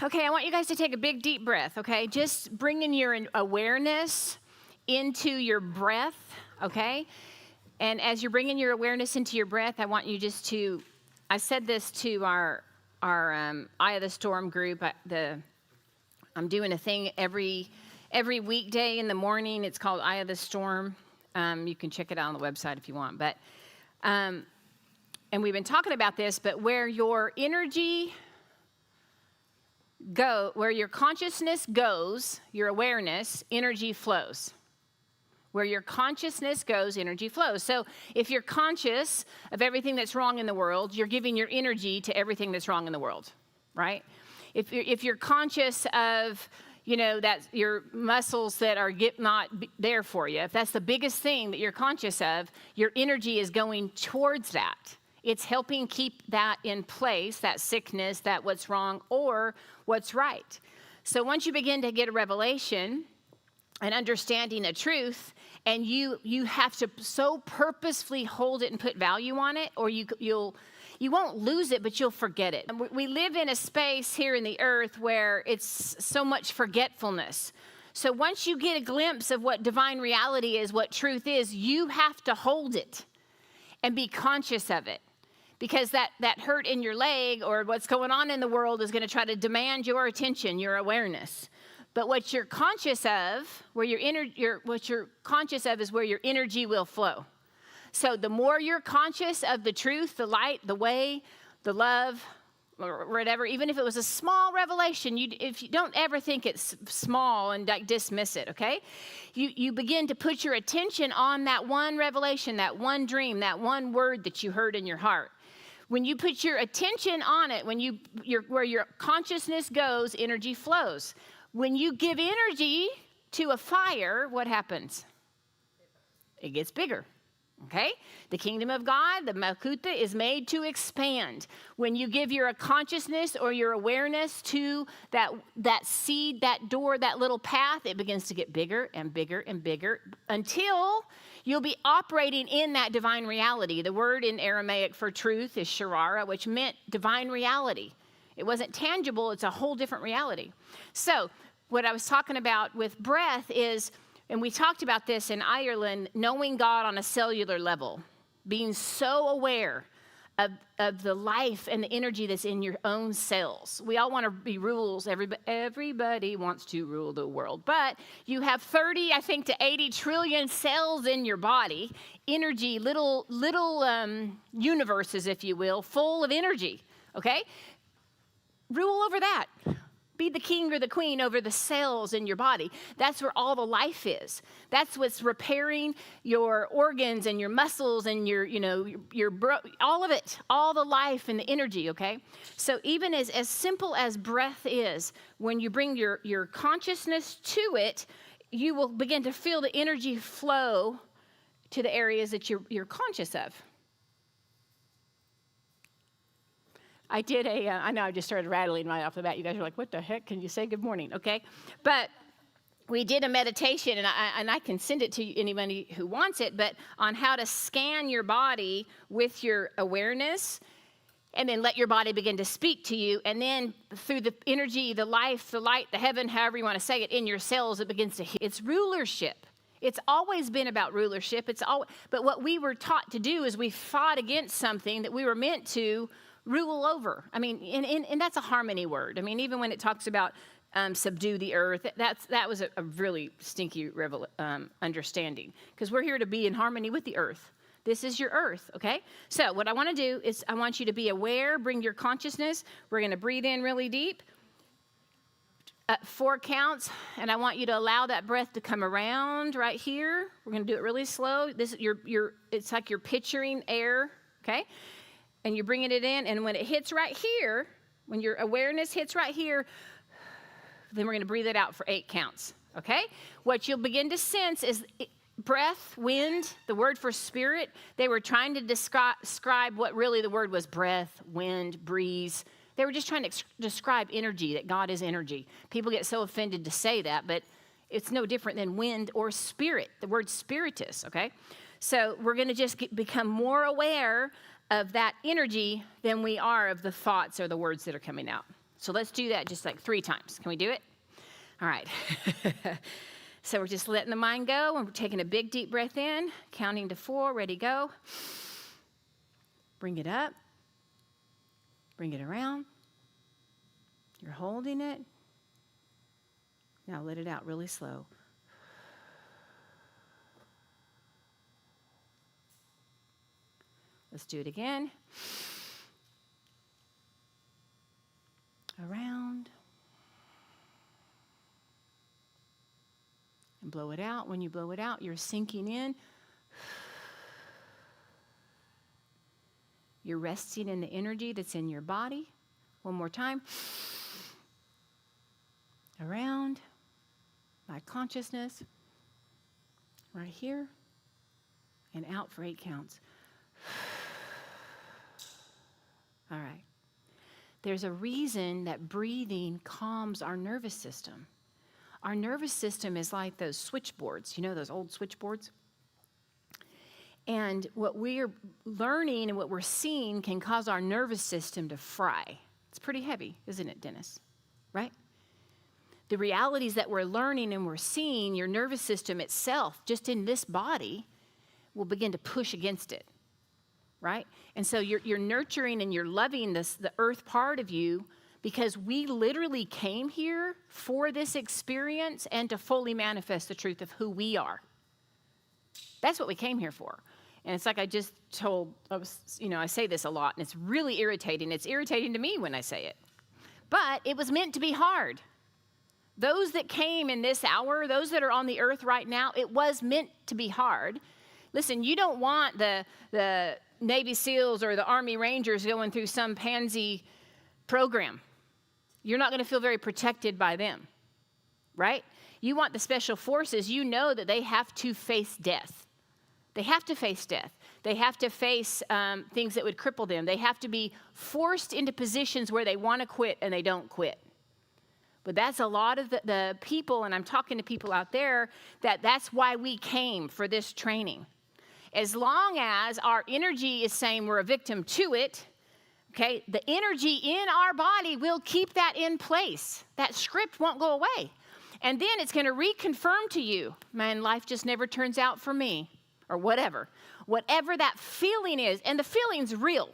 Okay, I want you guys to take a big, deep breath, okay? Just bringing your awareness into your breath, okay? And as you're bringing your awareness into your breath, I want you just to, I said this to our Eye of the Storm group. I'm doing a thing every weekday in the morning. It's called Eye of the Storm. You can check it out on the website if you want. But, and we've been talking about this, but where your energy where your consciousness goes, your awareness, energy flows. Where your consciousness goes, energy flows. So if you're conscious of everything that's wrong in the world, you're giving your energy to everything that's wrong in the world, right? If you're conscious of, that your muscles that are not there for you, if that's the biggest thing that you're conscious of, your energy is going towards that. It's helping keep that in place, that sickness, that what's wrong or what's right. So once you begin to get a revelation and understanding a truth, and you have to so purposefully hold it and put value on it, or you won't lose it, but you'll forget it. We live in a space here in the earth where it's so much forgetfulness. So once you get a glimpse of what divine reality is, what truth is, you have to hold it and be conscious of it. Because that hurt in your leg or what's going on in the world is going to try to demand your attention, your awareness. But what you're conscious of, what you're conscious of is where your energy will flow. So the more you're conscious of the truth, the light, the way, the love, or whatever, even if it was a small revelation, if you don't ever think it's small and dismiss it, okay? You begin to put your attention on that one revelation, that one dream, that one word that you heard in your heart. When you put your attention on it, where your consciousness goes, energy flows. When you give energy to a fire, what happens? It gets bigger, okay? The kingdom of God, the Maluta, is made to expand. When you give your consciousness or your awareness to that seed, that door, that little path, it begins to get bigger and bigger and bigger until you'll be operating in that divine reality. The word in Aramaic for truth is sharara, which meant divine reality. It wasn't tangible. It's a whole different reality. So what I was talking about with breath is, and we talked about this in Ireland, knowing God on a cellular level, being so aware of the life and the energy that's in your own cells. We all want to be rules. Everybody wants to rule the world. But you have 30, I think, to 80 trillion cells in your body, energy, little universes, if you will, full of energy, okay? Rule over that. Be the king or the queen over the cells in your body. That's where all the life is. That's what's repairing your organs and your muscles and your all of it, all the life and the energy, okay? So even as simple as breath is, when you bring your consciousness to it, you will begin to feel the energy flow to the areas that you're conscious of. I did I know I just started rattling right off the bat. You guys are like, what the heck? Can you say good morning? Okay. But we did a meditation, and I can send it to anybody who wants it, but on how to scan your body with your awareness and then let your body begin to speak to you. And then through the energy, the life, the light, the heaven, however you want to say it, in your cells, it begins to hit. It's rulership. It's always been about rulership. But what we were taught to do is we fought against something that we were meant to rule over. I mean, and that's a harmony word. I mean, even when it talks about subdue the earth, that was a really stinky understanding, because we're here to be in harmony with the earth. This is your earth, okay? So what I want to do is I want you to be aware, bring your consciousness. We're going to breathe in really deep. 4 counts, and I want you to allow that breath to come around right here. We're going to do it really slow. It's like you're picturing air, okay? And you're bringing it in, and when it hits right here, when your awareness hits right here, then we're going to breathe it out for 8 counts, okay? What you'll begin to sense is breath, wind, the word for spirit. They were trying to describe what really the word was: breath, wind, breeze. They were just trying to describe energy, that God is energy. People get so offended to say that, but it's no different than wind or spirit, the word spiritus, okay? So we're going to just become more aware of that energy than we are of the thoughts or the words that are coming out. So let's do that just like 3 times. Can we do it? All right. So we're just letting the mind go, and we're taking a big deep breath in, counting to 4, ready, go. Bring it up. Bring it around. You're holding it. Now let it out really slow. Let's do it again. Around. And blow it out. When you blow it out, you're sinking in. You're resting in the energy that's in your body. One more time. Around. My consciousness. Right here. And out for 8 counts. All right. There's a reason that breathing calms our nervous system. Our nervous system is like those switchboards, you know, those old switchboards? And what we're learning and what we're seeing can cause our nervous system to fry. It's pretty heavy, isn't it, Dennis? Right? The realities that we're learning and we're seeing, your nervous system itself, just in this body, will begin to push against it. Right? And so you're nurturing and you're loving the earth part of you, because we literally came here for this experience and to fully manifest the truth of who we are. That's what we came here for. And it's like I just told, I say this a lot, and it's really irritating. It's irritating to me when I say it. But it was meant to be hard. Those that came in this hour, those that are on the earth right now, it was meant to be hard. Listen, you don't want the Navy SEALs or the Army Rangers going through some pansy program. You're not going to feel very protected by them, right? You want the special forces. You know that they have to face death. They have to face death. They have to face things that would cripple them. They have to be forced into positions where they want to quit and they don't quit. But that's a lot of the people, and I'm talking to people out there, that's why we came for this training. As long as our energy is saying we're a victim to it, okay, the energy in our body will keep that in place. That script won't go away. And then it's going to reconfirm to you, man, life just never turns out for me, or whatever. Whatever that feeling is, and the feeling's real.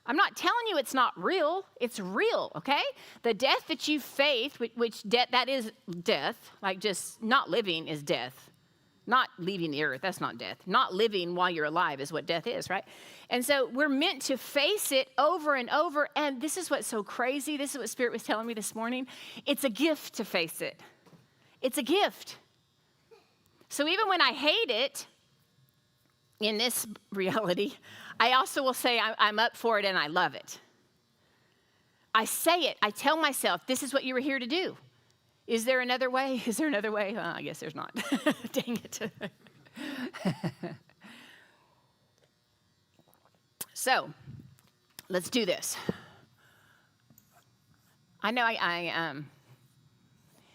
I'm not telling you it's not real. It's real, okay? The death that you face, which that is death, like just not living is death. Not leaving the earth, that's not death. Not living while you're alive is what death is, right? And so we're meant to face it over and over. And this is what's so crazy. This is what Spirit was telling me this morning. It's a gift to face it. It's a gift. So even when I hate it in this reality, I also will say I'm up for it and I love it. I say it. I tell myself, this is what you were here to do. Is there another way? Is there another way? Well, I guess there's not. Dang it. So, let's do this. I know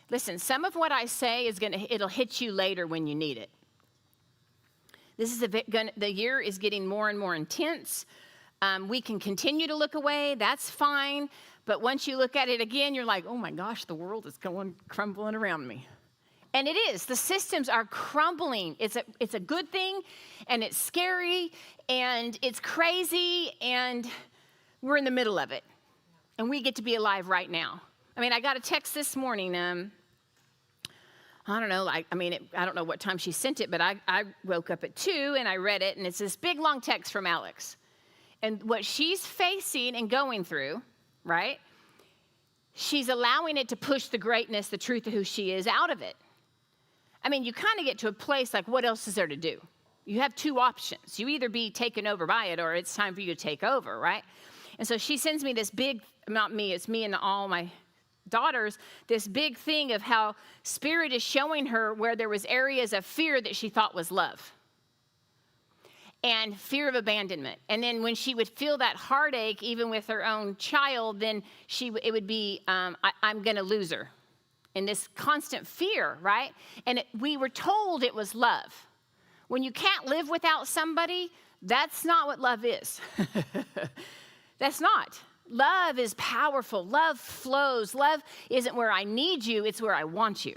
listen, some of what I say it'll hit you later when you need it. This is the year is getting more and more intense. We can continue to look away. That's fine. But once you look at it again, you're like, oh my gosh, the world is crumbling around me. And it is. The systems are crumbling. It's a good thing, and it's scary, and it's crazy, and we're in the middle of it. And we get to be alive right now. I mean, I got a text this morning. I don't know, I don't know what time she sent it, but I woke up at 2, and I read it, and it's this big, long text from Alex. And what she's facing and going through, right? She's allowing it to push the greatness, the truth of who she is out of it. I mean, you kind of get to a place like, what else is there to do? You have 2 options. You either be taken over by it or it's time for you to take over, right? And so she sends me this big, not me, it's me and all my daughters, this big thing of how Spirit is showing her where there was areas of fear that she thought was love. And fear of abandonment. And then when she would feel that heartache, even with her own child, then it would be, I'm going to lose her. And this constant fear, right? And we were told it was love. When you can't live without somebody, that's not what love is. That's not. Love is powerful. Love flows. Love isn't where I need you, it's where I want you.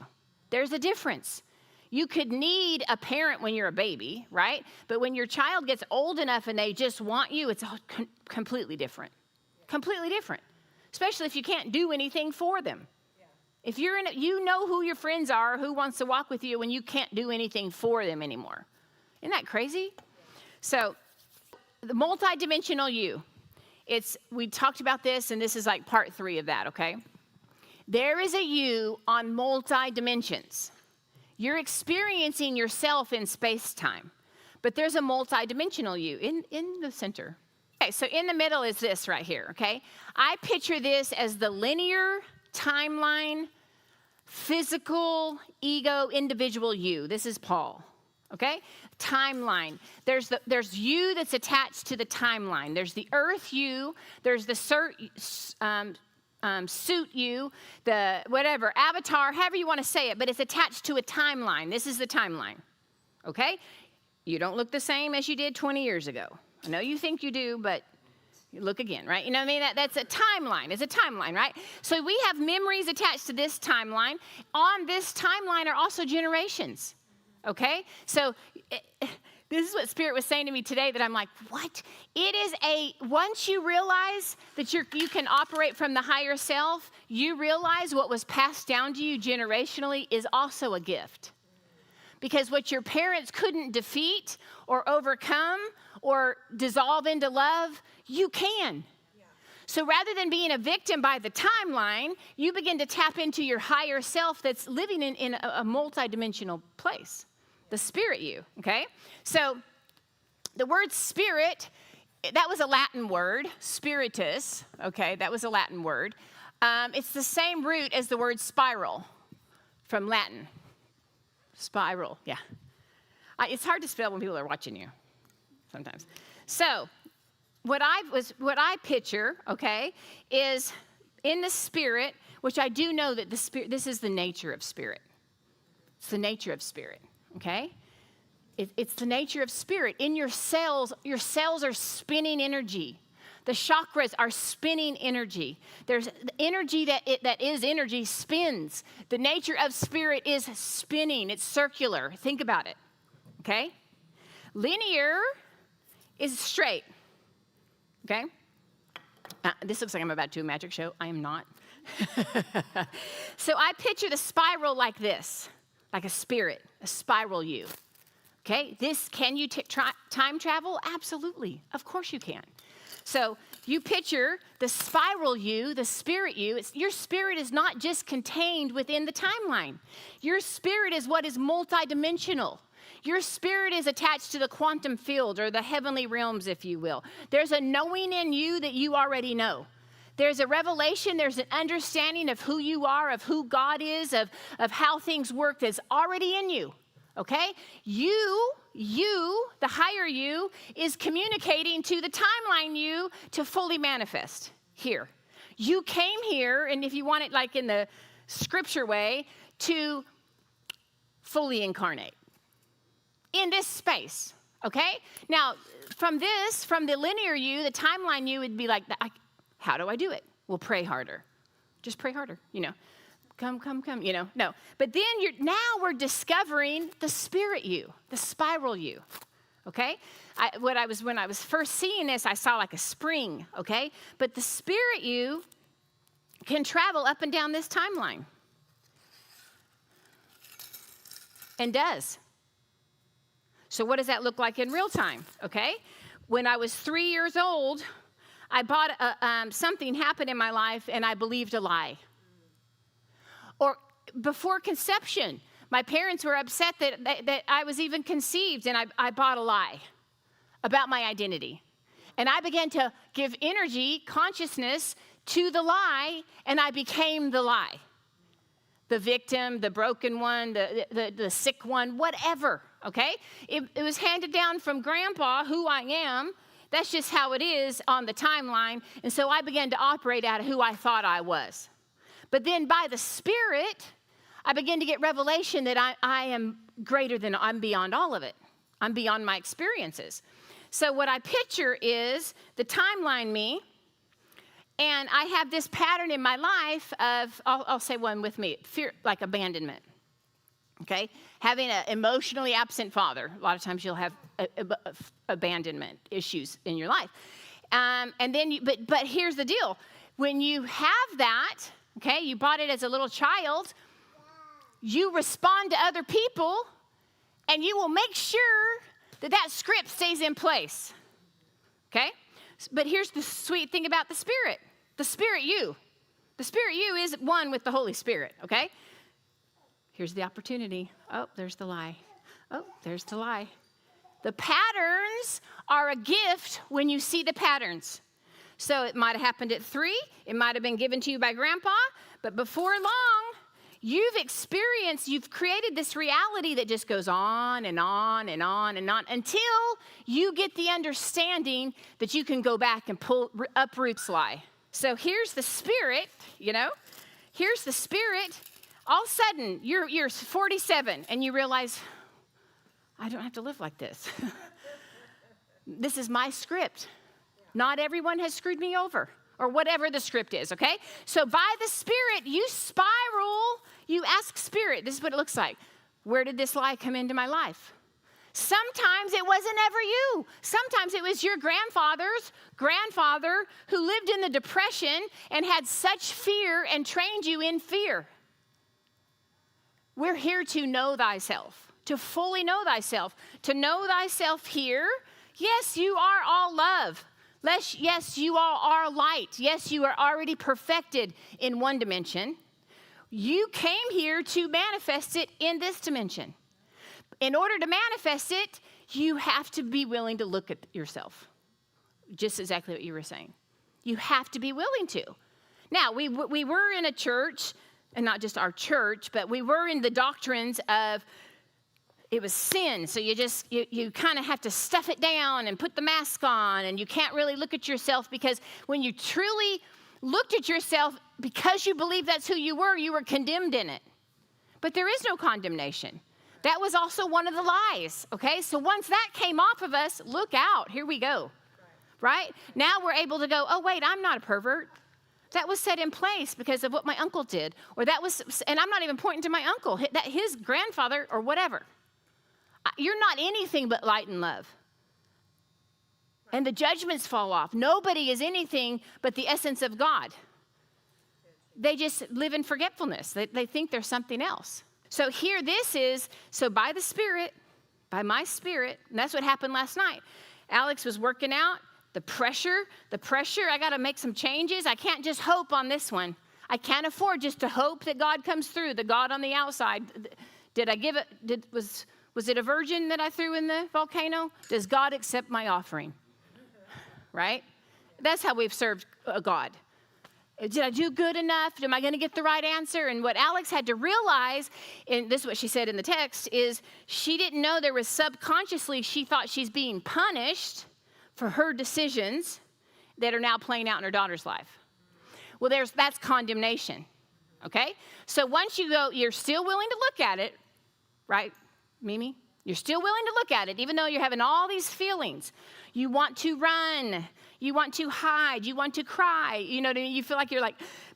There's a difference. You could need a parent when you're a baby, right? But when your child gets old enough and they just want you, it's completely different. Completely different. Especially if you can't do anything for them. If you're you know who your friends are, who wants to walk with you when you can't do anything for them anymore. Isn't that crazy? So, the multidimensional you. We talked about this, and this is like part 3 of that, okay? There is a you on multi-dimensions. You're experiencing yourself in space-time, but there's a multidimensional you in the center. Okay, so in the middle is this right here, okay? I picture this as the linear timeline, physical, ego, individual you. This is Paul, okay? Timeline. There's you that's attached to the timeline. There's the earth you. There's the suit you, the whatever, avatar, however you want to say it, but it's attached to a timeline. This is the timeline, okay? You don't look the same as you did 20 years ago. I know you think you do, but you look again, right? You know what I mean? That's a timeline. It's a timeline, right? So we have memories attached to this timeline. On this timeline are also generations, okay? So this is what Spirit was saying to me today that I'm like, what? It is once you realize that you can operate from the higher self, you realize what was passed down to you generationally is also a gift. Because what your parents couldn't defeat or overcome or dissolve into love, you can. Yeah. So rather than being a victim by the timeline, you begin to tap into your higher self that's living in a multidimensional place. The spirit you, okay? So the word spirit, that was a Latin word, spiritus, okay? That was a Latin word. It's the same root as the word spiral from Latin. Spiral, yeah. It's hard to spell when people are watching you sometimes. So what I picture, okay, is in the spirit, which I do know that the spirit, this is the nature of spirit. It's the nature of spirit, okay? It's the nature of spirit. In your cells are spinning energy. The chakras are spinning energy. There's energy that is energy spins. The nature of spirit is spinning. It's circular. Think about it, okay? Linear is straight, okay? This looks like I'm about to do a magic show. I am not. So I picture the spiral like this, like a spirit, a spiral you, okay? Can you time travel? Absolutely. Of course you can. So you picture the spiral you, the spirit you. Your spirit is not just contained within the timeline. Your spirit is what is multidimensional. Your spirit is attached to the quantum field or the heavenly realms, if you will. There's a knowing in you that you already know. There's a revelation, there's an understanding of who you are, of who God is, of how things work that's already in you, okay? You, the higher you, is communicating to the timeline you to fully manifest here. You came here, and if you want it like in the scripture way, to fully incarnate in this space, okay? Now, from the linear you, the timeline you would be like, how do I do it? Well, pray harder. Just pray harder, Come, no. But then now we're discovering the spirit you, the spiral you, okay? When I was first seeing this, I saw like a spring, okay? But the spirit you can travel up and down this timeline. And does. So what does that look like in real time, okay? When I was 3 years old, I bought something happened in my life, and I believed a lie. Or before conception, my parents were upset that I was even conceived, and I bought a lie about my identity. And I began to give energy, consciousness to the lie, and I became the lie. The victim, the broken one, the sick one, whatever, okay? It was handed down from grandpa, who I am. That's just how it is on the timeline. And so I began to operate out of who I thought I was. But then by the Spirit, I began to get revelation that I am greater than, I'm beyond all of it. I'm beyond my experiences. So what I picture is the timeline me And I have this pattern in my life of, I'll say one with me, fear, like abandonment. Okay? Having an emotionally absent father. A lot of times you'll have abandonment issues in your life. And then, but here's the deal. When you have that, okay, you bought it as a little child, you respond to other people, and you will make sure that that script stays in place. Okay? But here's the sweet thing about the Spirit. The Spirit you is one with the Holy Spirit, okay? Here's the opportunity. Oh, there's the lie. Oh, there's the lie. The patterns are a gift when you see the patterns. So it might have happened at 3. It might have been given to you by Grandpa. But before long, you've created this reality that just goes on and on and on and on until you get the understanding that you can go back and uproot this lie. So here's the Spirit, Here's the Spirit. All of a sudden, you're 47 and you realize, I don't have to live like this. This is my script. Not everyone has screwed me over, or whatever the script is, okay? So by the Spirit, you spiral, you ask Spirit, this is what it looks like. Where did this lie come into my life? Sometimes it wasn't ever you. Sometimes it was your grandfather's grandfather who lived in the Depression and had such fear and trained you in fear. We're here to know thyself, to fully know thyself, to know thyself here. Yes, you are all love. Yes, you all are light. Yes, you are already perfected in one dimension. You came here to manifest it in this dimension. In order to manifest it, you have to be willing to look at yourself. Just exactly what you were saying. You have to be willing to. Now, we were in a church, and not just our church, but we were in the doctrines of it was sin. So you kind of have to stuff it down and put the mask on, and you can't really look at yourself, because when you truly looked at yourself, because you believed that's who you were condemned in it. But there is no condemnation. That was also one of the lies, okay? So once that came off of us, look out, here we go, right? Now we're able to go, oh, wait, I'm not a pervert. That was set in place because of what my uncle did. And I'm not even pointing to my uncle, his grandfather or whatever. You're not anything but light and love. And the judgments fall off. Nobody is anything but the essence of God. They just live in forgetfulness. They think they're something else. So here so by the Spirit, by my Spirit, and that's what happened last night. Alex was working out. The pressure, I got to make some changes. I can't just hope on this one. I can't afford just to hope that God comes through, the God on the outside. Did I give it, was it a virgin that I threw in the volcano? Does God accept my offering? Right? That's how we've served a God. Did I do good enough? Am I going to get the right answer? And what Alex had to realize, and this is what she said in the text, is she didn't know there was subconsciously, she thought she's being punished for her decisions that are now playing out in her daughter's life. Well, that's condemnation, okay? So once you go, you're still willing to look at it, right, Mimi? You're still willing to look at it, even though you're having all these feelings. You want to run. You want to hide. You want to cry. You know what I mean? You feel like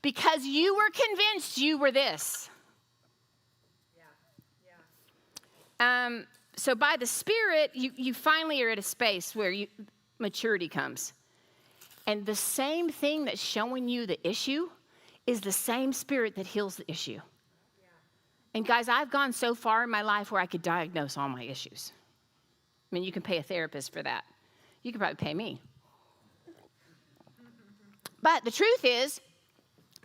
because you were convinced you were this. Yeah. So by the Spirit, you finally are at a space where maturity comes. And the same thing that's showing you the issue is the same Spirit that heals the issue. Yeah. And guys, I've gone so far in my life where I could diagnose all my issues. I mean, you can pay a therapist for that. You could probably pay me. But the truth is,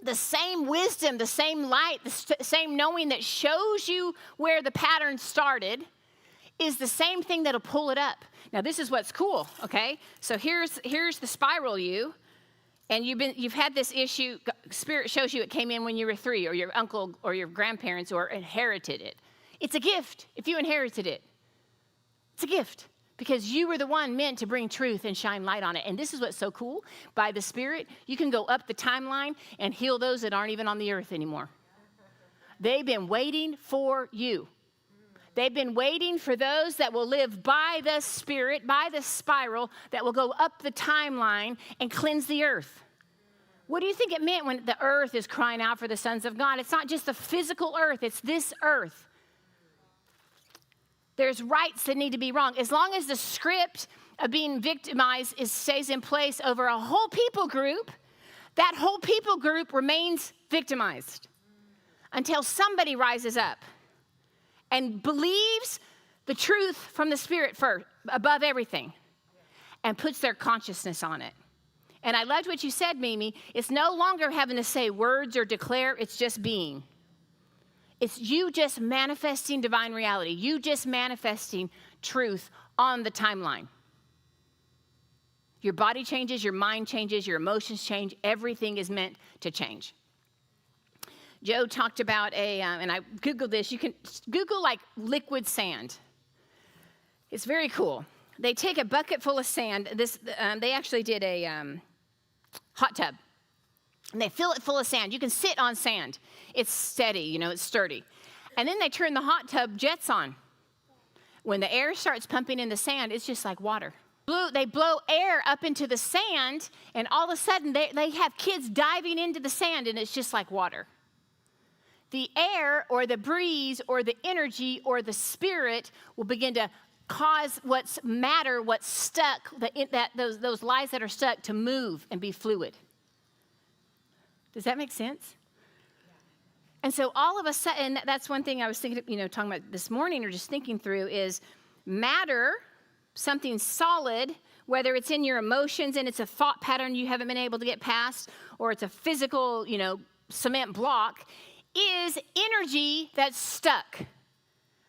the same wisdom, the same light, the same knowing that shows you where the pattern started is the same thing that'll pull it up. Now, this is what's cool, okay? So here's the spiral you, and you've had this issue. Spirit shows you it came in when you were 3, or your uncle or your grandparents or inherited it. It's a gift if you inherited it. It's a gift because you were the one meant to bring truth and shine light on it. And this is what's so cool. By the Spirit, you can go up the timeline and heal those that aren't even on the earth anymore. They've been waiting for you. They've been waiting for those that will live by the Spirit, by the spiral, that will go up the timeline and cleanse the earth. What do you think it meant when the earth is crying out for the sons of God? It's not just the physical earth, it's this earth. There's rights that need to be wrong. As long as the script of being victimized stays in place over a whole people group, that whole people group remains victimized until somebody rises up and believes the truth from the Spirit first, above everything, and puts their consciousness on it. And I loved what you said, Mimi. It's no longer having to say words or declare, it's just being. It's you just manifesting divine reality. You just manifesting truth on the timeline. Your body changes, your mind changes, your emotions change. Everything is meant to change. Joe talked about and I Googled this. You can Google like liquid sand. It's very cool. They take a bucket full of sand. They actually did a hot tub. And they fill it full of sand. You can sit on sand. It's steady, it's sturdy. And then they turn the hot tub jets on. When the air starts pumping in the sand, it's just like water. They blow air up into the sand, and all of a sudden they have kids diving into the sand, and it's just like water. The air or the breeze or the energy or the spirit will begin to cause what's stuck, those lies that are stuck to move and be fluid. Does that make sense? And so all of a sudden, that's one thing I was thinking, talking about this morning or just thinking through is matter, something solid, whether it's in your emotions and it's a thought pattern you haven't been able to get past, or it's a physical, cement block, is energy that's stuck.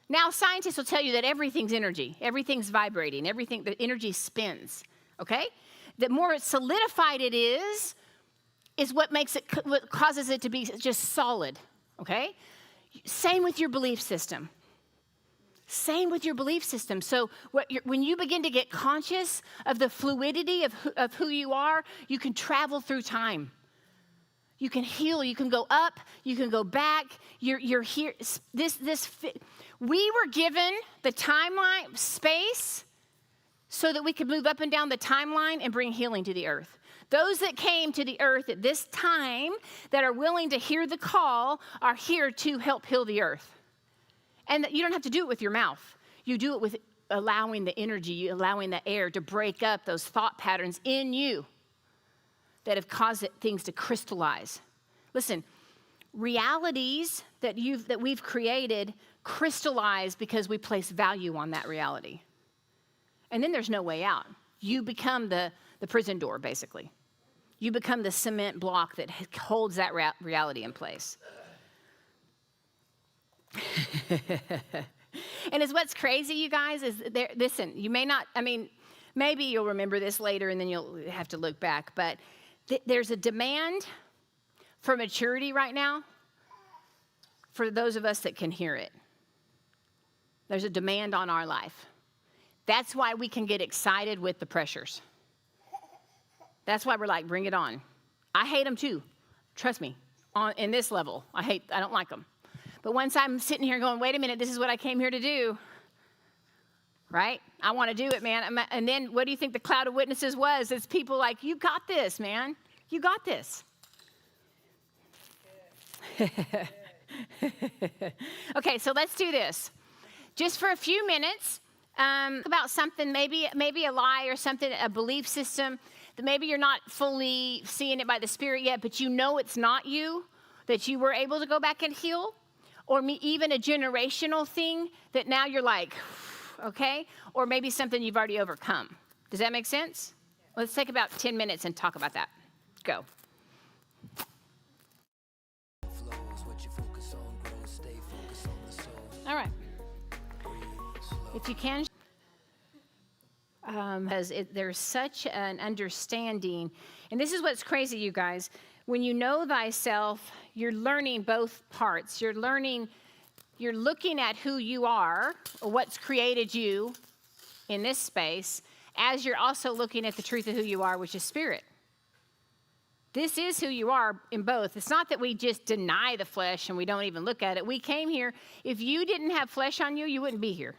Now, scientists will tell you that everything's energy. Everything's vibrating. The energy spins, okay? The more solidified it is what causes it to be just solid, okay? Same with your belief system. Same with your belief system. So when you begin to get conscious of the fluidity of who you are, you can travel through time. You can heal. You can go up. You can go back. You're here. We were given the timeline space so that we could move up and down the timeline and bring healing to the earth. Those that came to the earth at this time that are willing to hear the call are here to help heal the earth. And you don't have to do it with your mouth. You do it with allowing the energy, allowing the air to break up those thought patterns in you that have caused things to crystallize. Listen, realities that we've created crystallize because we place value on that reality. And then there's no way out. You become the prison door, basically. You become the cement block that holds that reality in place. And it's what's crazy, you guys, is listen, you may not, maybe you'll remember this later and then you'll have to look back, but there's a demand for maturity right now for those of us that can hear it. There's a demand on our life. That's why we can get excited with the pressures. That's why we're like, bring it on. I hate them too. Trust me, in this level, I don't like them. But once I'm sitting here going, wait a minute, this is what I came here to do, right? I want to do it, man. And then what do you think the cloud of witnesses was? It's people like, you got this, man. You got this. Okay, so let's do this. Just for a few minutes, about something, maybe a lie or something, a belief system that maybe you're not fully seeing it by the Spirit yet, but you know it's not you, that you were able to go back and heal, or even a generational thing that now you're like, okay, or maybe something you've already overcome. Does that make sense? Let's take about 10 minutes and talk about that. Go. All right. If you can, there's such an understanding, and this is what's crazy, you guys. When you know thyself, you're learning both parts. You're looking at who you are, or what's created you in this space, as you're also looking at the truth of who you are, which is spirit. This is who you are in both. It's not that we just deny the flesh and we don't even look at it. We came here. If you didn't have flesh on you, you wouldn't be here.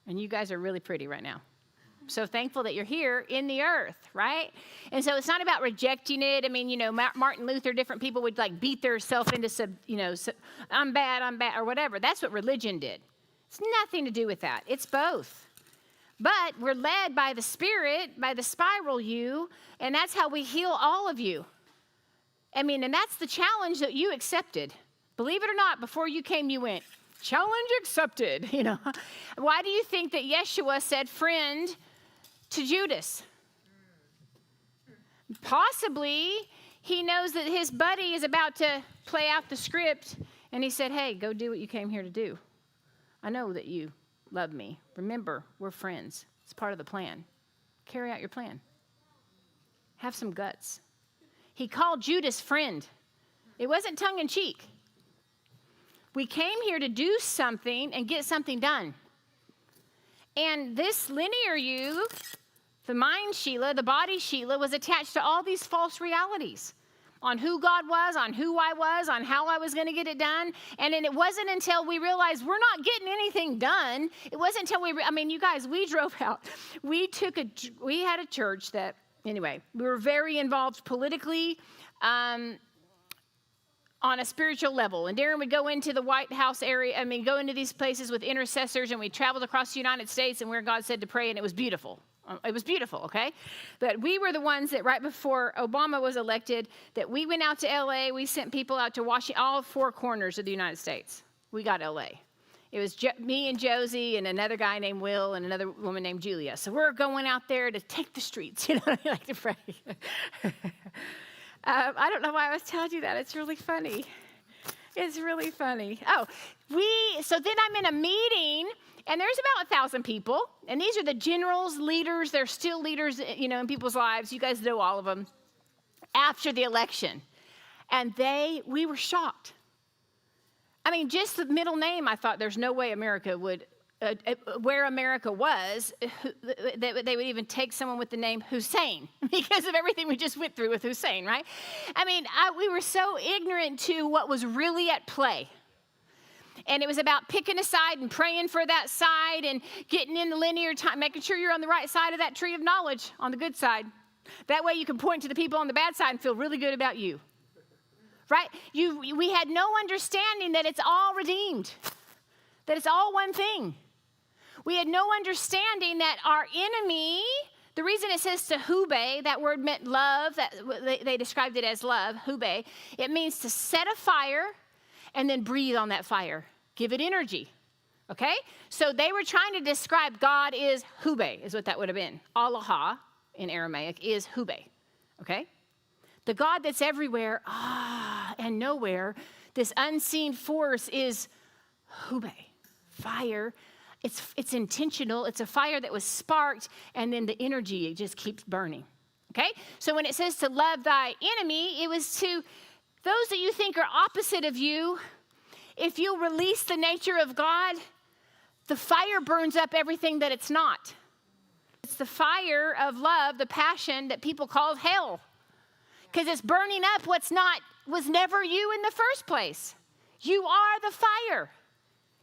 And you guys are really pretty right now. so thankful that you're here in the earth, right? And so it's not about rejecting it. I mean, Martin Luther, different people would like beat themselves into, I'm bad, or whatever. That's what religion did. It's nothing to do with that. It's both. But we're led by the Spirit, by the spiral you, and that's how we heal all of you. I mean, and that's the challenge that you accepted. Believe it or not, before you came, you went, challenge accepted, Why do you think that Yeshua said friend to Judas? Possibly he knows that his buddy is about to play out the script, and he said, hey, go do what you came here to do. I know that you love me. Remember, we're friends. It's part of the plan. Carry out your plan. Have some guts. He called Judas friend. It wasn't tongue in cheek. We came here to do something and get something done. And this linear you, the mind Sheila, the body Sheila, was attached to all these false realities on who God was, on who I was, on how I was going to get it done. And then it wasn't until we realized we're not getting anything done. It wasn't until you guys, we drove out. We had a church that, anyway, we were very involved politically, on a spiritual level. And Darren would go into the White House area, go into these places with intercessors, and we traveled across the United States and where God said to pray, and it was beautiful. It was beautiful, okay? But we were the ones that right before Obama was elected, that we went out to L.A., we sent people out to Washington, all four corners of the United States. We got L.A. It was me and Josie and another guy named Will and another woman named Julia. So we're going out there to take the streets, like to pray. I don't know why I was telling you that. It's really funny. It's really funny. So then I'm in a meeting, and there's about 1,000 people, and these are the generals, leaders. They're still leaders, in people's lives. You guys know all of them. After the election, and we were shocked. Just the middle name, I thought there's no way America would, where America was, they would even take someone with the name Hussein because of everything we just went through with Hussein, right? We were so ignorant to what was really at play. And it was about picking a side and praying for that side and getting in the linear time, making sure you're on the right side of that tree of knowledge, on the good side. That way you can point to the people on the bad side and feel really good about you. Right? We had no understanding that it's all redeemed, that it's all one thing. We had no understanding that our enemy, the reason it says to hube, that word meant love, that they described it as love, hube, it means to set a fire and then breathe on that fire, give it energy. Okay? So they were trying to describe God is hube, is what that would have been. Allah in Aramaic is hube. Okay? The God that's everywhere, and nowhere, this unseen force is hube, fire. It's intentional. It's a fire that was sparked, and then the energy, it just keeps burning. Okay? So when it says to love thy enemy, it was to those that you think are opposite of you. If you'll release the nature of God, the fire burns up everything that it's not. It's the fire of love, the passion that people call hell. Because it's burning up was never you in the first place. You are the fire.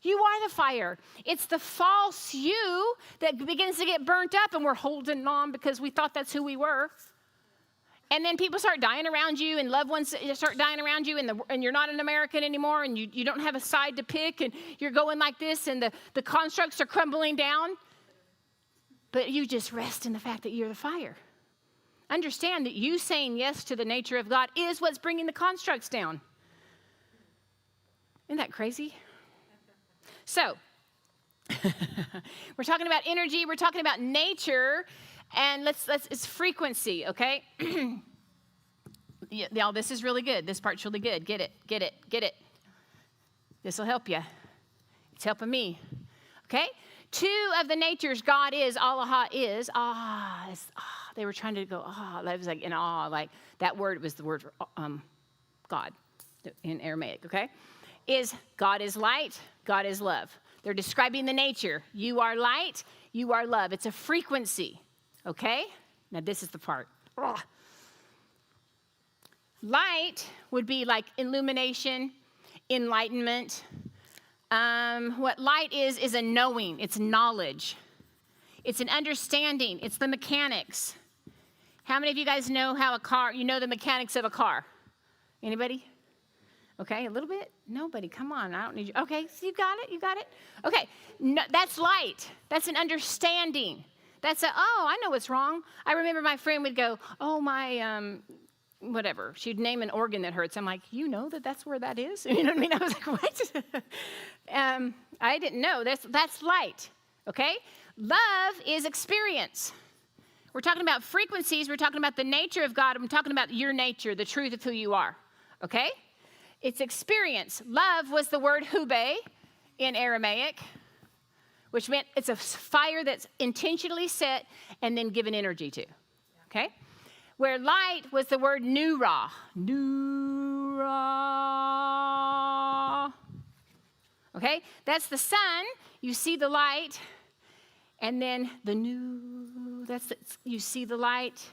You are the fire. It's the false you that begins to get burnt up, and we're holding on because we thought that's who we were. And then people start dying around you, and loved ones start dying around you, and you're not an American anymore, and you don't have a side to pick, and you're going like this, and the constructs are crumbling down. But you just rest in the fact that you're the fire. Understand that you saying yes to the nature of God is what's bringing the constructs down. Isn't that crazy? So, we're talking about energy, we're talking about nature, and it's frequency, okay? Y'all, this is really good. This part's really good. Get it. This will help you. It's helping me. Okay? Two of the natures God is, Allah is. They were trying to go, that was like in awe, like that word was the word for God in Aramaic, okay? God is light, God is love. They're describing the nature. You are light, you are love. It's a frequency, okay? Now this is the part. Light would be like illumination, enlightenment. What light is a knowing. It's knowledge. It's an understanding. It's the mechanics. How many of you guys know how you know the mechanics of a car? Anybody? Okay, a little bit? Nobody, come on, I don't need you. Okay, so you got it. Okay, no, that's light. That's an understanding. I know what's wrong. I remember my friend would go, whatever. She'd name an organ that hurts. I'm like, you know that's where that is? You know what I mean? I was like, what? I didn't know. That's light, okay? Love is experience. We're talking about frequencies. We're talking about the nature of God. I'm talking about your nature, the truth of who you are, okay? It's experience. Love was the word hube in Aramaic, which meant it's a fire that's intentionally set and then given energy to, okay? Where light was the word nura. Nura. Okay? That's the sun. You see the light. And then the you see the light.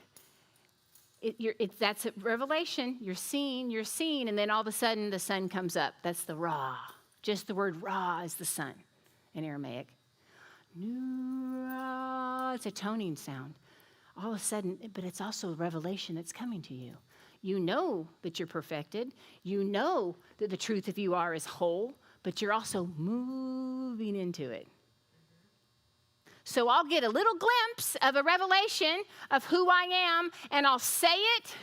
That's a revelation. You're seeing. And then all of a sudden the sun comes up. That's the ra. Just the word ra is the sun in Aramaic. Nura. It's a toning sound. All of a sudden, but it's also a revelation that's coming to you. You know that you're perfected. You know that the truth of you are is whole, but you're also moving into it. So I'll get a little glimpse of a revelation of who I am, and I'll say it,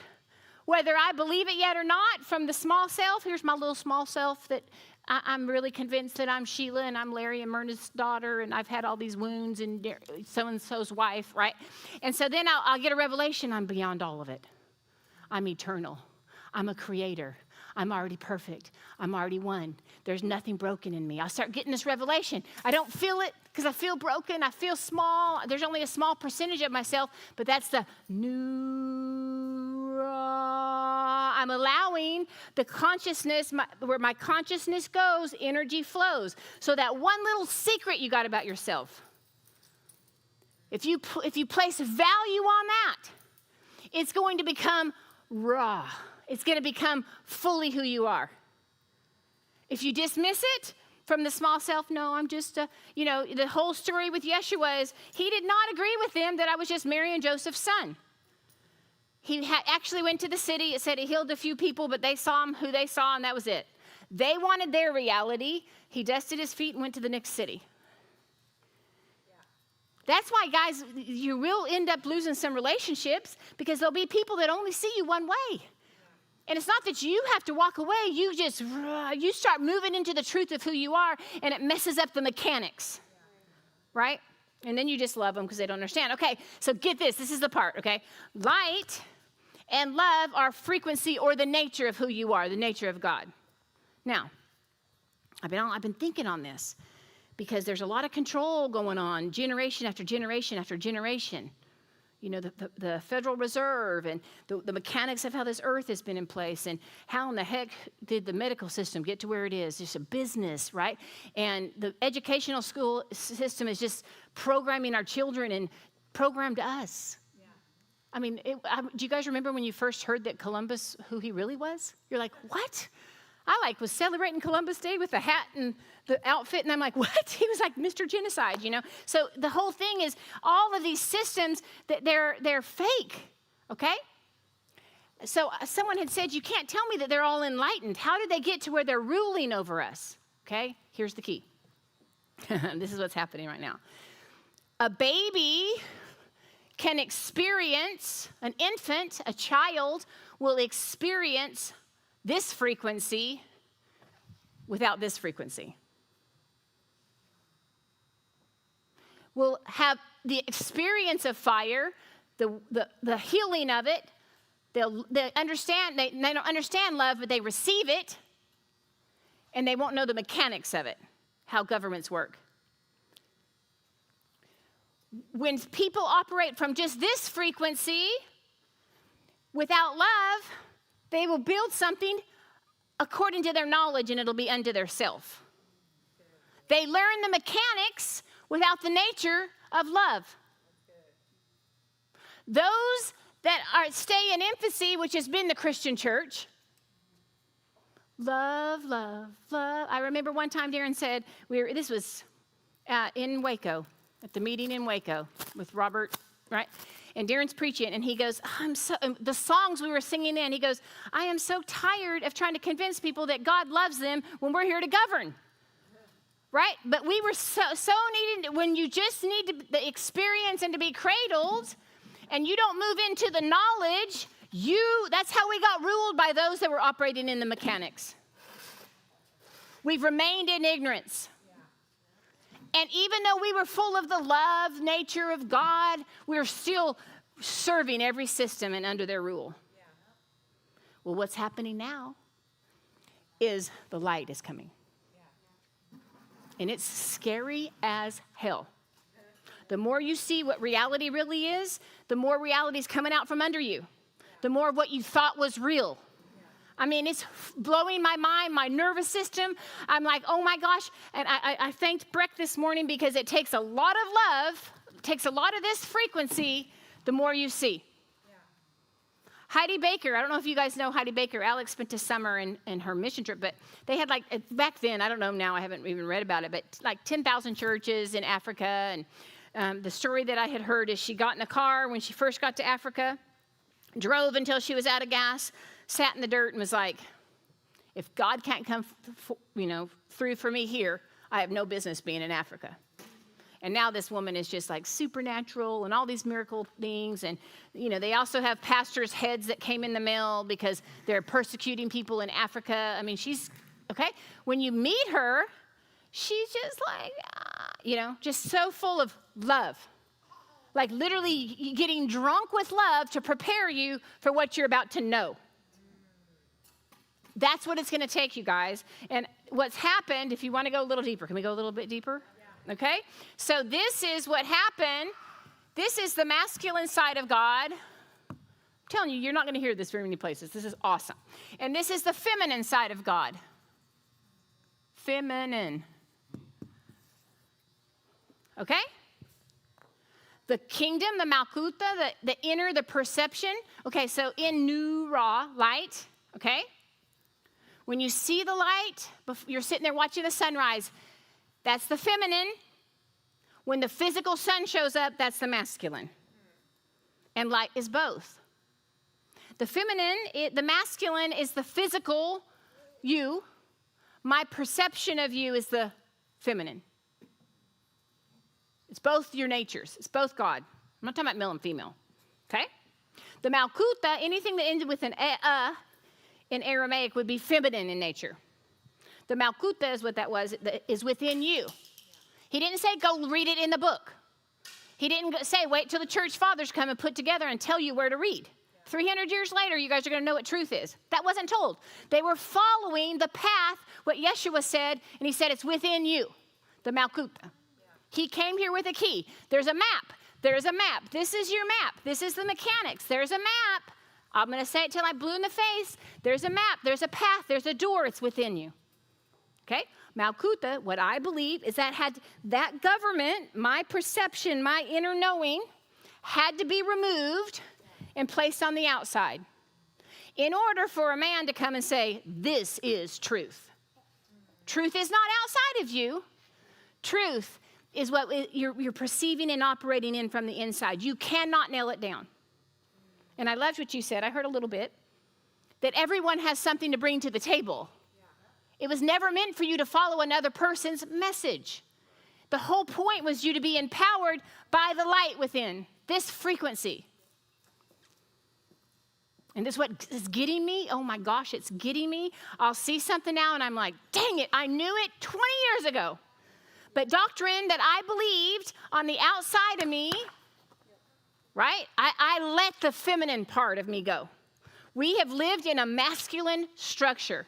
whether I believe it yet or not, from the small self. Here's my little small self that I'm really convinced that I'm Sheila and I'm Larry and Myrna's daughter and I've had all these wounds and so-and-so's wife, right? And so then I'll get a revelation. I'm beyond all of it. I'm eternal. I'm a creator. I'm already perfect. I'm already one. There's nothing broken in me. I'll start getting this revelation. I don't feel it because I feel broken. I feel small. There's only a small percentage of myself, but that's the new. I'm allowing the consciousness, where my consciousness goes, energy flows. So that one little secret you got about yourself, if you place value on that, it's going to become raw. It's going to become fully who you are. If you dismiss it from the small self, no, I'm just, the whole story with Yeshua is he did not agree with them that I was just Mary and Joseph's son. He actually went to the city. It said he healed a few people, but they saw him who they saw, and that was it. They wanted their reality. He dusted his feet and went to the next city. That's why, guys, you will end up losing some relationships because there'll be people that only see you one way. And it's not that you have to walk away. You start moving into the truth of who you are, and it messes up the mechanics, right? And then you just love them because they don't understand. Okay, so get this. This is the part, okay? Light and love are frequency or the nature of who you are, the nature of God. Now, I've been thinking on this because there's a lot of control going on, generation after generation after generation. You know, the Federal Reserve and the mechanics of how this earth has been in place and how in the heck did the medical system get to where it is? It's a business, right? And the educational school system is just programming our children and programmed us. Yeah. I mean, do you guys remember when you first heard that Columbus, who he really was? You're like, what? I was celebrating Columbus Day with the hat and the outfit, and I'm like, what? He was like Mr. Genocide, you know? So the whole thing is all of these systems, that they're fake, okay? So someone had said, you can't tell me that they're all enlightened. How did they get to where they're ruling over us? Okay, here's the key. This is what's happening right now. A baby can experience, an infant, a child will experience this frequency without this frequency. We'll have the experience of fire, the healing of it. They understand, they don't understand love, but they receive it, and they won't know the mechanics of it, how governments work. When people operate from just this frequency without love, they will build something according to their knowledge, and it'll be unto their self. They learn the mechanics without the nature of love. Those that stay in infancy, which has been the Christian church, love, love, love. I remember one time Darren said, this was in Waco, at the meeting in Waco with Robert, right? And Darren's preaching, and he goes, the songs we were singing in, he goes, I am so tired of trying to convince people that God loves them when we're here to govern. Right? But we were so needed, when you just need the experience and to be cradled, and you don't move into the knowledge, that's how we got ruled by those that were operating in the mechanics. We've remained in ignorance. And even though we were full of the love nature of God, we were still serving every system and under their rule. Well, what's happening now is the light is coming. And it's scary as hell. The more you see what reality really is, the more reality is coming out from under you. The more of what you thought was real. I mean, it's blowing my mind, my nervous system. I'm like, oh my gosh. And I thanked Breck this morning because it takes a lot of love, takes a lot of this frequency, the more you see. Heidi Baker, I don't know if you guys know Heidi Baker. Alex spent a summer in her mission trip, but they had back then, I don't know now, I haven't even read about it, but 10,000 churches in Africa. And the story that I had heard is she got in a car when she first got to Africa, drove until she was out of gas, sat in the dirt and was like, if God can't come through for me here, I have no business being in Africa. And now this woman is just like supernatural and all these miracle things. And, they also have pastors' heads that came in the mail because they're persecuting people in Africa. I mean, she's, okay? When you meet her, she's just like, just so full of love. Like literally getting drunk with love to prepare you for what you're about to know. That's what it's going to take, you guys. And what's happened, if you want to go a little deeper, can we go a little bit deeper? Okay, so this is what happened. This is the masculine side of God. I'm telling you, you're not going to hear this very many places. This is awesome. And this is the feminine side of God. Feminine. Okay? The kingdom, the Maluta, the inner, the perception. Okay, so in new raw light, okay? When you see the light, you're sitting there watching the sunrise. That's the feminine. When the physical sun shows up, that's the masculine. And light is both. The feminine, the masculine is the physical you. My perception of you is the feminine. It's both your natures. It's both God. I'm not talking about male and female. Okay? The Maluta, anything that ended with an in Aramaic would be feminine in nature. The Maluta is what that was, is within you. He didn't say, go read it in the book. He didn't say, wait till the church fathers come and put together and tell you where to read. 300 years later, you guys are going to know what truth is. That wasn't told. They were following the path, what Yeshua said, and he said it's within you, the Maluta. He came here with a key. There's a map. There's a map. This is your map. This is the mechanics. There's a map. I'm going to say it till I blue in the face. There's a map. There's a path. There's a door. It's within you. Okay? Maluta, what I believe is that government, my perception, my inner knowing, had to be removed and placed on the outside in order for a man to come and say, this is truth. Truth is not outside of you. Truth is what you're perceiving and operating in from the inside. You cannot nail it down. And I loved what you said. I heard a little bit. That everyone has something to bring to the table. It was never meant for you to follow another person's message. The whole point was you to be empowered by the light within, this frequency. And this is what is getting me. Oh my gosh, it's getting me. I'll see something now and I'm like, dang it, I knew it 20 years ago. But doctrine that I believed on the outside of me, right? I let the feminine part of me go. We have lived in a masculine structure.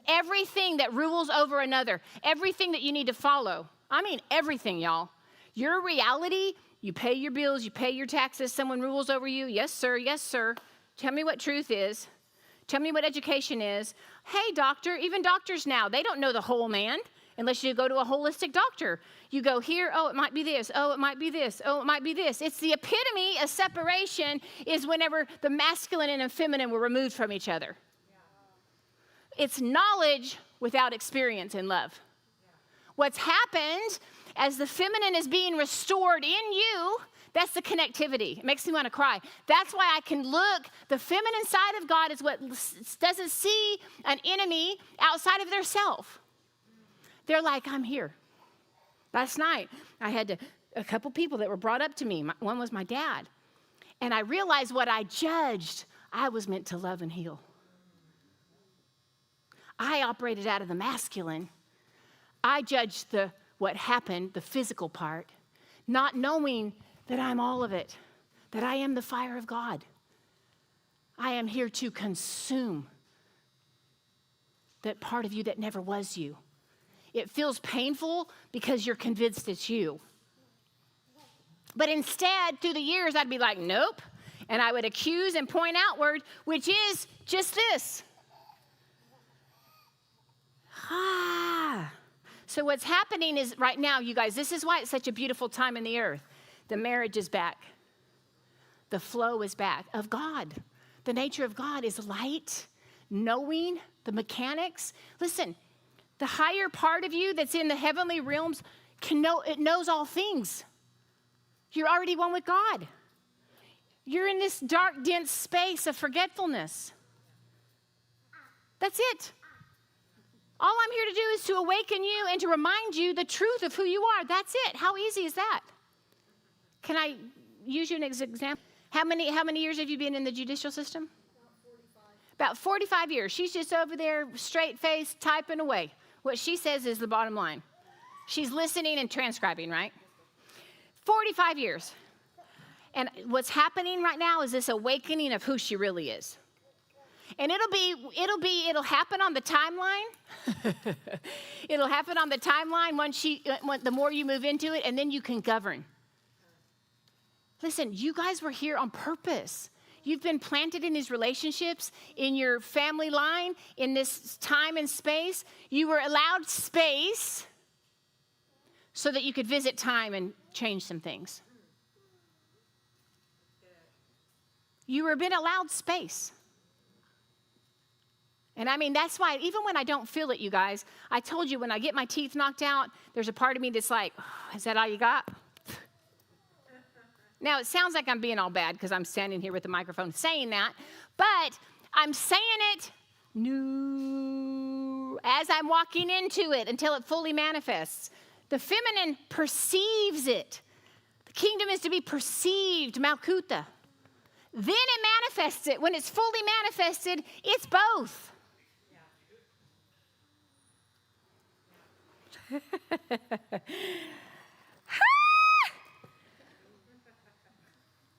Everything that rules over another, everything that you need to follow. I mean, everything, y'all. Your reality, you pay your bills, you pay your taxes, someone rules over you. Yes, sir. Yes, sir. Tell me what truth is. Tell me what education is. Hey, doctor, even doctors now, they don't know the whole man unless you go to a holistic doctor. You go here, oh, it might be this. Oh, it might be this. Oh, it might be this. It's the epitome of separation is whenever the masculine and the feminine were removed from each other. It's knowledge without experience and love. What's happened as the feminine is being restored in you, that's the connectivity. It makes me want to cry. That's why I can look. The feminine side of God is what doesn't see an enemy outside of their self. They're like, I'm here. Last night, I had a couple people that were brought up to me. One was my dad. And I realized what I judged, I was meant to love and heal. I operated out of the masculine. I judged what happened, the physical part, not knowing that I'm all of it, that I am the fire of God. I am here to consume that part of you that never was you. It feels painful because you're convinced it's you. But instead, through the years, I'd be like, nope. And I would accuse and point outward, which is just this. So what's happening is right now, you guys, this is why it's such a beautiful time in the earth. The marriage is back. The flow is back of God. The nature of God is light, knowing, the mechanics. Listen, the higher part of you that's in the heavenly realms it knows all things. You're already one with God. You're in this dark, dense space of forgetfulness. That's it. All I'm here to do is to awaken you and to remind you the truth of who you are. That's it. How easy is that? Can I use you as an example? How many years have you been in the judicial system? About 45 years. She's just over there, straight-faced, typing away. What she says is the bottom line. She's listening and transcribing, right? 45 years. And what's happening right now is this awakening of who she really is. And it'll happen on the timeline. It'll happen on the timeline the more you move into it, and then you can govern. Listen, you guys were here on purpose. You've been planted in these relationships, in your family line, in this time and space. You were allowed space so that you could visit time and change some things. You were been allowed space. And I mean, that's why, even when I don't feel it, you guys, I told you when I get my teeth knocked out, there's a part of me that's like, oh, is that all you got? Now, it sounds like I'm being all bad because I'm standing here with the microphone saying that, but I'm saying it as I'm walking into it until it fully manifests. The feminine perceives it. The kingdom is to be perceived, Maluta. Then it manifests it. When it's fully manifested, it's both.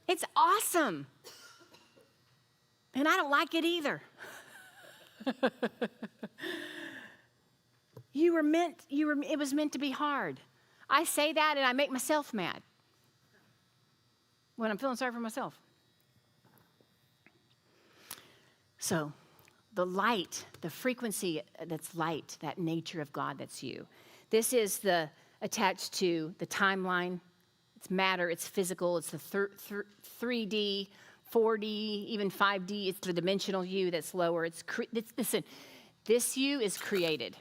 It's awesome. And I don't like it either. It was meant to be hard. I say that and I make myself mad when I'm feeling sorry for myself. So the light, the frequency that's light, that nature of God that's you. This is attached to the timeline. It's matter, it's physical, it's the 3D, 4D, even 5D. It's the dimensional you that's lower. Listen, this you is created.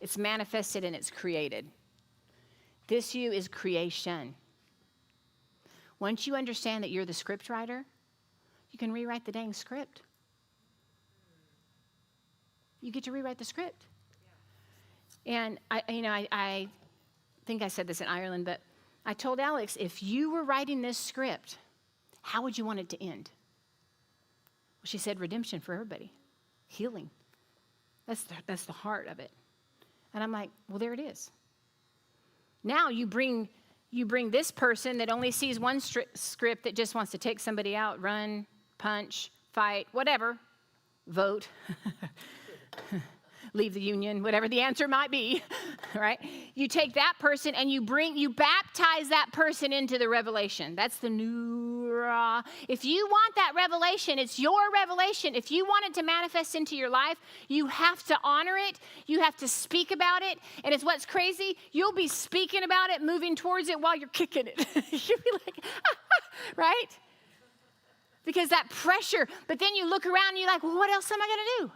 It's manifested and it's created. This you is creation. Once you understand that you're the script writer, you can rewrite the dang script. You get to rewrite the script. And I think I said this in Ireland, but I told Alex, if you were writing this script, how would you want it to end? Well, she said redemption for everybody, healing. That's the heart of it. And I'm like, well, there it is. Now you bring this person that only sees one script that just wants to take somebody out, run, punch, fight, whatever, vote. Leave the union, whatever the answer might be, right? You take that person and you baptize that person into the revelation. That's the new. If you want that revelation, it's your revelation. If you want it to manifest into your life, you have to honor it. You have to speak about it. And it's what's crazy. You'll be speaking about it, moving towards it while you're kicking it. You'll be like, right? Because that pressure. But then you look around and you're like, well, what else am I going to do?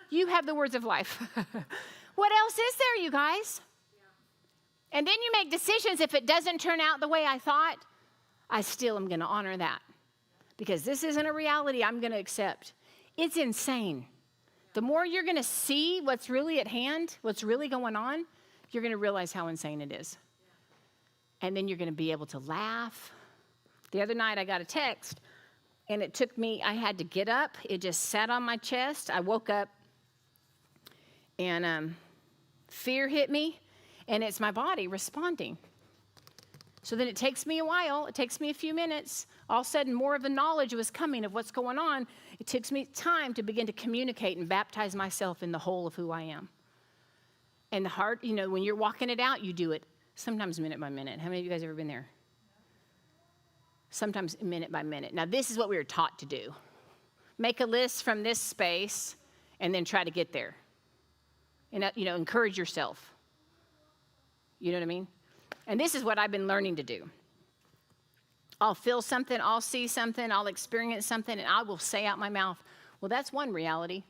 You have the words of life. What else is there, you guys? And then you make decisions. If it doesn't turn out the way I thought, I still am going to honor that. Because this isn't a reality I'm going to accept. It's insane. The more you're going to see what's really at hand, what's really going on, you're going to realize how insane it is. And then you're going to be able to laugh. The other night I got a text, and it took me, I had to get up. It just sat on my chest. I woke up, and fear hit me, and it's my body responding. So then it takes me a while. It takes me a few minutes. All of a sudden, more of the knowledge was coming of what's going on. It takes me time to begin to communicate and baptize myself in the whole of who I am. And the heart, when you're walking it out, you do it sometimes minute by minute. How many of you guys have ever been there? Sometimes minute by minute. Now, this is what we were taught to do. Make a list from this space and then try to get there. And, encourage yourself. You know what I mean? And this is what I've been learning to do. I'll feel something, I'll see something, I'll experience something, and I will say out my mouth, well, that's one reality.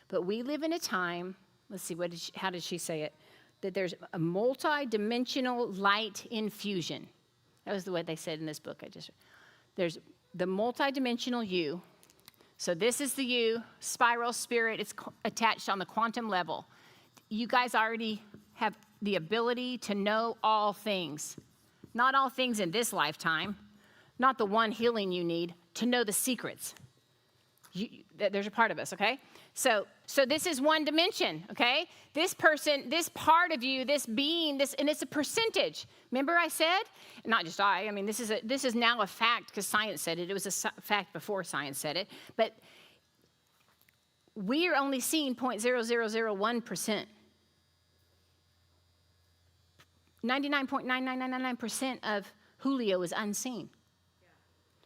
But we live in a time, let's see, how did she say it? That there's a multi-dimensional light infusion. That was the way they said in this book. There's the multi-dimensional you. So this is the you, spiral spirit. It's attached on the quantum level. You guys already have the ability to know all things. Not all things in this lifetime, not the one healing you need, to know the secrets. There's a part of us, okay? So this is one dimension, okay? This person, this part of you, this being, and it's a percentage. Remember I said? Not just I mean, this is now a fact because science said it. It was a fact before science said it. But we are only seeing 0.0001%. 99.99999% of Julio is unseen. Yeah.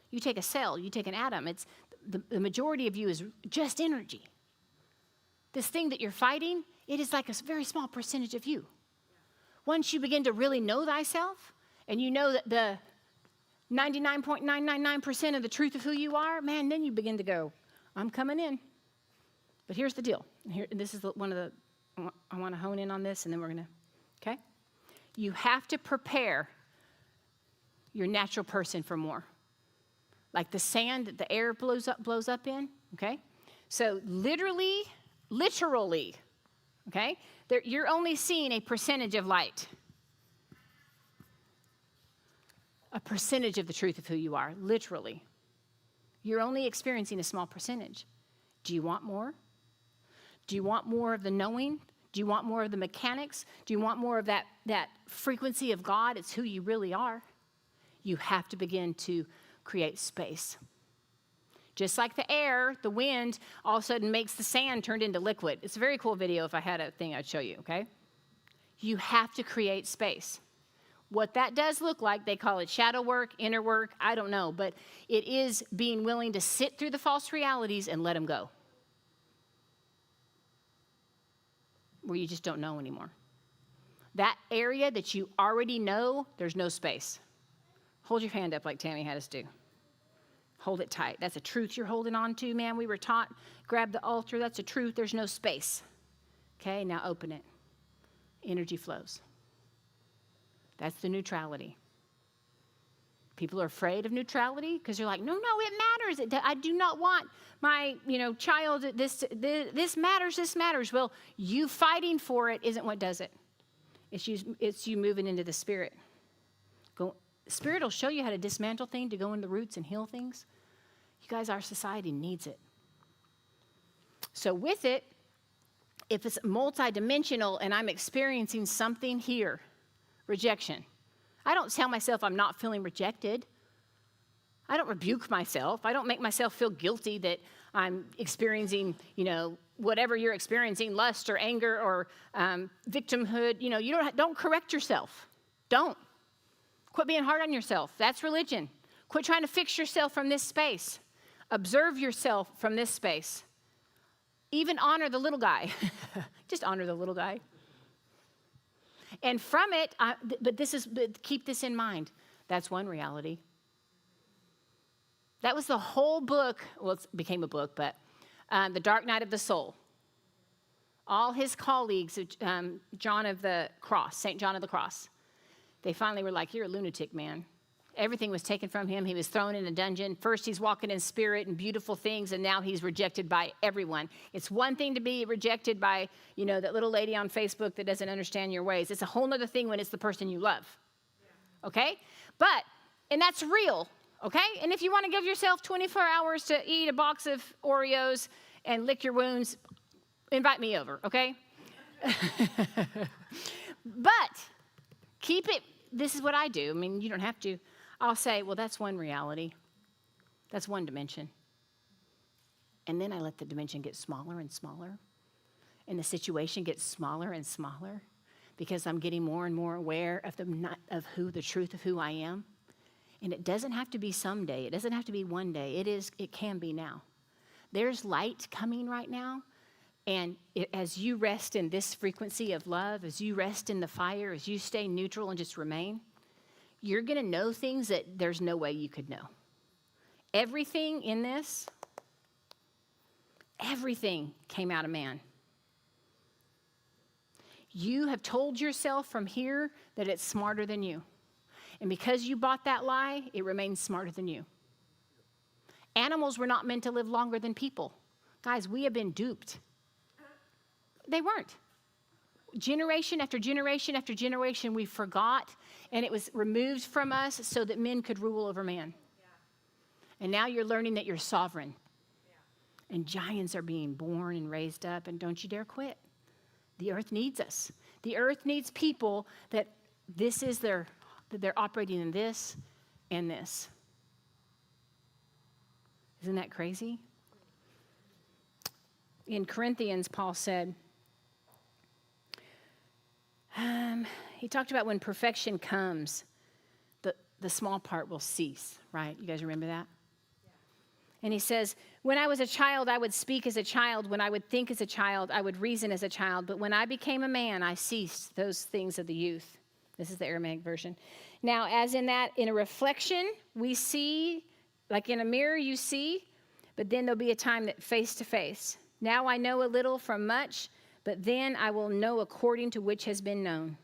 You take a cell, you take an atom, it's the majority of you is just energy. This thing that you're fighting, it is like a very small percentage of you. Yeah. Once you begin to really know thyself, and you know that the 99.999% of the truth of who you are, man, then you begin to go, I'm coming in. But here's the deal. This is one of the, I want to hone in on this, and then we're going to, okay? You have to prepare your natural person for more. Like the sand that the air blows up in, okay? So literally, okay? You're only seeing a percentage of light. A percentage of the truth of who you are, literally. You're only experiencing a small percentage. Do you want more? Do you want more of the knowing? Do you want more of the mechanics? Do you want more of that frequency of God? It's who you really are. You have to begin to create space. Just like the air, the wind, all of a sudden makes the sand turned into liquid. It's a very cool video. If I had a thing, I'd show you, okay? You have to create space. What that does look like, they call it shadow work, inner work, I don't know. But it is being willing to sit through the false realities and let them go. Where you just don't know anymore. That area that you already know, there's no space. Hold your hand up like Tammy had us do. Hold it tight. That's a truth you're holding on to, man. We were taught, grab the altar. That's a truth. There's no space. Okay, now open it. Energy flows. That's the neutrality. People are afraid of neutrality because you're like, no, it matters. I do not want my, child, this matters. Well, you fighting for it isn't what does it. It's you moving into the spirit. Spirit will show you how to dismantle things, to go into the roots and heal things. You guys, our society needs it. So with it, if it's multidimensional and I'm experiencing something here, rejection. I don't tell myself I'm not feeling rejected. I don't rebuke myself. I don't make myself feel guilty that I'm experiencing, whatever you're experiencing, lust or anger or victimhood. You don't correct yourself. Don't. Quit being hard on yourself. That's religion. Quit trying to fix yourself from this space. Observe yourself from this space. Even honor the little guy. Just honor the little guy. And from it, but keep this in mind. That's one reality. That was the whole book. Well, it became a book, but The Dark Night of the Soul. all his colleagues, John of the Cross, St. John of the Cross, they finally were like, you're a lunatic, man. Everything was taken from him. He was thrown in a dungeon. First, he's walking in spirit and beautiful things, and now he's rejected by everyone. It's one thing to be rejected by, that little lady on Facebook that doesn't understand your ways. It's a whole other thing when it's the person you love, okay? And that's real, okay? And if you want to give yourself 24 hours to eat a box of Oreos and lick your wounds, invite me over, okay? But keep it, this is what I do. I mean, you don't have to. I'll say, well, that's one reality. That's one dimension. And then I let the dimension get smaller and smaller. And the situation gets smaller and smaller because I'm getting more and more aware of the truth of who I am. And it doesn't have to be someday. It doesn't have to be one day. It can be now. There's light coming right now. And as you rest in this frequency of love, as you rest in the fire, as you stay neutral and just remain, you're going to know things that there's no way you could know. Everything in this, everything came out of man. You have told yourself from here that it's smarter than you. And because you bought that lie, it remains smarter than you. Animals were not meant to live longer than people. Guys, we have been duped. They weren't. Generation after generation after generation, we forgot, and it was removed from us so that men could rule over man. Yeah. And now you're learning that you're sovereign. Yeah. And giants are being born and raised up, and don't you dare quit. The earth needs us. The earth needs people that that they're operating in this and this. Isn't that crazy? In Corinthians, Paul said, he talked about when perfection comes, the small part will cease, right? You guys remember that? Yeah. And he says, when I was a child, I would speak as a child. When I would think as a child, I would reason as a child. But when I became a man, I ceased those things of the youth. This is the Aramaic version. Now, as in a reflection, we see, like in a mirror you see, but then there'll be a time that face to face. Now I know a little from much, but then I will know according to which has been known.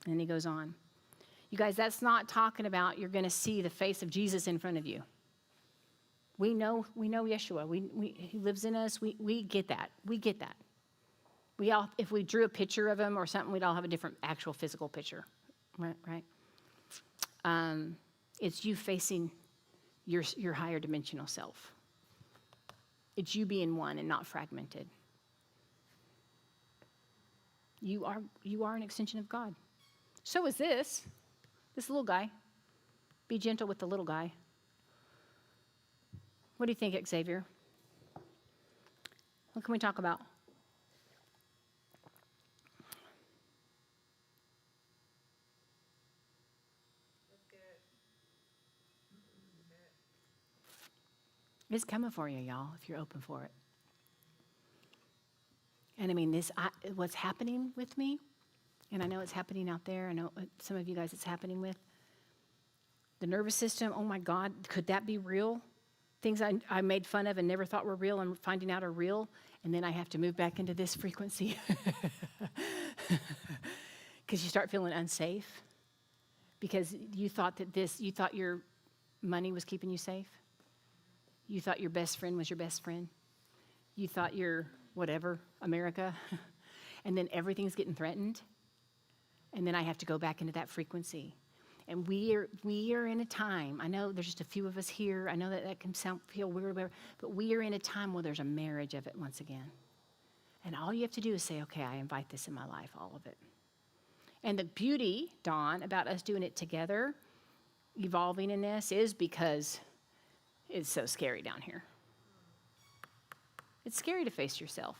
And he goes on. You guys, that's not talking about you're going to see the face of Jesus in front of you. We know Yeshua. He lives in us. We get that. We get that. We all, if we drew a picture of him or something, we'd all have a different actual physical picture, right? It's you facing your higher dimensional self. It's you being one and not fragmented. You are an extension of God. So is this little guy. Be gentle with the little guy. What do you think, Xavier? What can we talk about? It's coming for you, y'all, if you're open for it. And I mean, what's happening with me, and I know it's happening out there. I know some of you guys it's happening with. The nervous system, oh my God, could that be real? Things I made fun of and never thought were real, I'm finding out are real, and then I have to move back into this frequency. Because you start feeling unsafe. Because you thought your money was keeping you safe. You thought your best friend was your best friend. You thought your whatever, America. And then everything's getting threatened. And then I have to go back into that frequency. And we are in a time, I know there's just a few of us here. I know that can feel weird, but we are in a time where there's a marriage of it once again. And all you have to do is say, okay, I invite this in my life, all of it. And the beauty, Dawn, about us doing it together, evolving in this, is because it's so scary down here. It's scary to face yourself.